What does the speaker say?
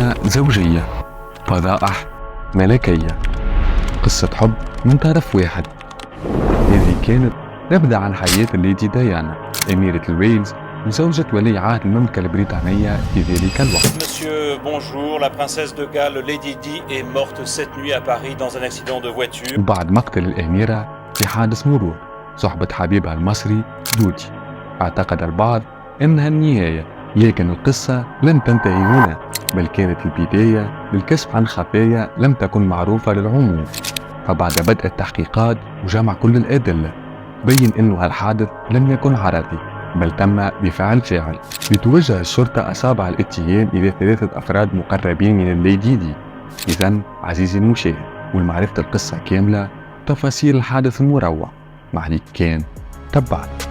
كان زوجية، فضائح ملكية، قصة حب من طرف واحد. هذه كانت نبذة عن حياة الليدي ديانا أميرة الويلز وزوجة ولي عهد المملكة البريطانية في ذلك الوقت. Monsieur, bonjour. La princesse de Galles, Lady Di, est morte cette nuit à Paris dans un accident de voiture. وبعد مقتل الأميرة في حادث مرور صحبة حبيبها المصري دودي، اعتقد البعض إنها النهاية، لكن القصة لم تنتهي هنا، بل كانت البداية للكشف عن خفايا لم تكن معروفة للعموم. فبعد بدء التحقيقات وجمع كل الأدلة بين أنه الحادث لم يكن عرضي، بل تم بفعل فاعل. لتوجه الشرطة أصابع الاتهام إلى 3 أفراد مقربين من الليدي دي. إذن عزيزي المشاهد، ولمعرفة القصة كاملة تفاصيل الحادث المروع، معليك كان تبعنا.